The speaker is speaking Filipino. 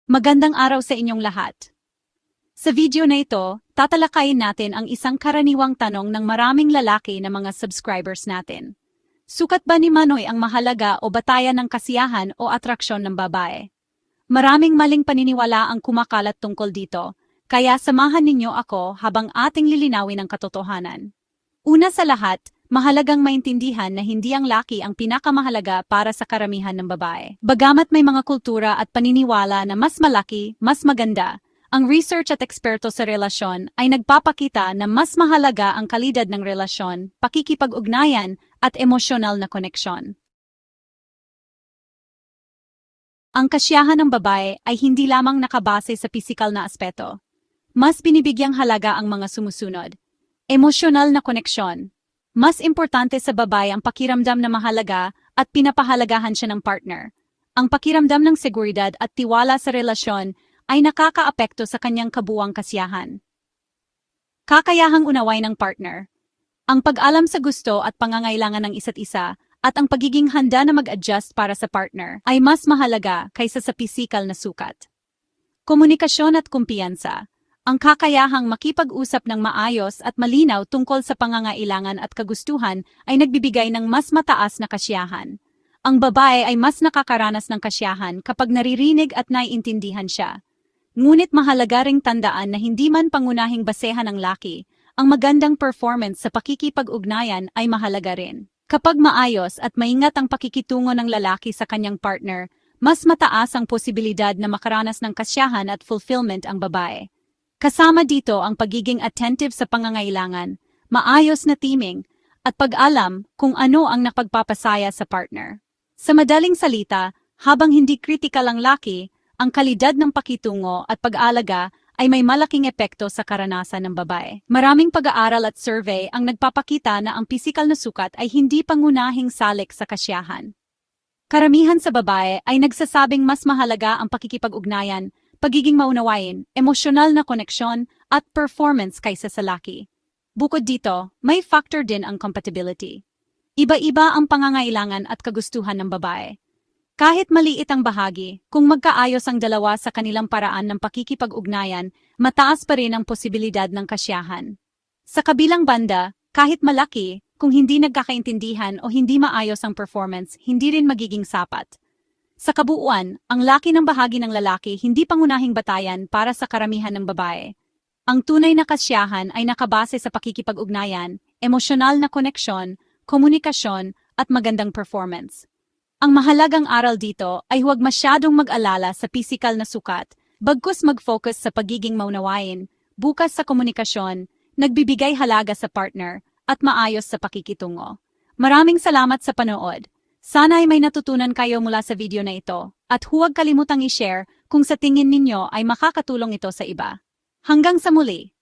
Magandang araw sa inyong lahat. Sa video na ito, tatalakayin natin ang isang karaniwang tanong ng maraming lalaki na mga subscribers natin. Sukat ba ni Manoy ang mahalaga o batayan ng kasiyahan o atraksyon ng babae? Maraming maling paniniwala ang kumakalat tungkol dito, kaya samahan ninyo ako habang ating lilinawin ang katotohanan. Una sa lahat, mahalagang maintindihan na hindi ang laki ang pinakamahalaga para sa karamihan ng babae. Bagamat may mga kultura at paniniwala na mas malaki, mas maganda, ang research at eksperto sa relasyon ay nagpapakita na mas mahalaga ang kalidad ng relasyon, pakikipag-ugnayan, at emosyonal na koneksyon. Ang kasiyahan ng babae ay hindi lamang nakabase sa pisikal na aspeto. Mas binibigyang halaga ang mga sumusunod. Emosyonal na koneksyon. Mas importante sa babae ang pakiramdam na mahalaga at pinapahalagahan siya ng partner. Ang pakiramdam ng seguridad at tiwala sa relasyon ay nakakaapekto sa kanyang kabuuang kasiyahan. Kakayahang unaway ng partner. Ang pag-alam sa gusto at pangangailangan ng isa't isa at ang pagiging handa na mag-adjust para sa partner ay mas mahalaga kaysa sa pisikal na sukat. Komunikasyon at kumpiyansa. Ang kakayahang makipag-usap ng maayos at malinaw tungkol sa pangangailangan at kagustuhan ay nagbibigay ng mas mataas na kasiyahan. Ang babae ay mas nakakaranas ng kasiyahan kapag naririnig at naiintindihan siya. Ngunit mahalaga ring tandaan na hindi man pangunahing basehan ng laki, ang magandang performance sa pakikipag-ugnayan ay mahalaga rin. Kapag maayos at maingat ang pakikitungo ng lalaki sa kanyang partner, mas mataas ang posibilidad na makaranas ng kasiyahan at fulfillment ang babae. Kasama dito ang pagiging attentive sa pangangailangan, maayos na teaming, at pag-alam kung ano ang nakapagpapasaya sa partner. Sa madaling salita, habang hindi kritikal ang laki, ang kalidad ng pakitungo at pag-alaga ay may malaking epekto sa karanasan ng babae. Maraming pag-aaral at survey ang nagpapakita na ang pisikal na sukat ay hindi pangunahing salik sa kasiyahan. Karamihan sa babae ay nagsasabing mas mahalaga ang pakikipag-ugnayan, pagiging maunawain, emosyonal na koneksyon, at performance kaysa sa laki. Bukod dito, may factor din ang compatibility. Iba-iba ang pangangailangan at kagustuhan ng babae. Kahit maliit ang bahagi, kung magkaayos ang dalawa sa kanilang paraan ng pakikipag-ugnayan, mataas pa rin ang posibilidad ng kasiyahan. Sa kabilang banda, kahit malaki, kung hindi nagkakaintindihan o hindi maayos ang performance, hindi rin magiging sapat. Sa kabuuan, ang laki ng bahagi ng lalaki hindi pangunahing batayan para sa karamihan ng babae. Ang tunay na kasiyahan ay nakabase sa pakikipag-ugnayan, emosyonal na koneksyon, komunikasyon, at magandang performance. Ang mahalagang aral dito ay huwag masyadong mag-alala sa pisikal na sukat, bagkus mag-focus sa pagiging maunawain, bukas sa komunikasyon, nagbibigay halaga sa partner, at maayos sa pakikitungo. Maraming salamat sa panood. Sana ay may natutunan kayo mula sa video na ito, at huwag kalimutang i-share kung sa tingin ninyo ay makakatulong ito sa iba. Hanggang sa muli!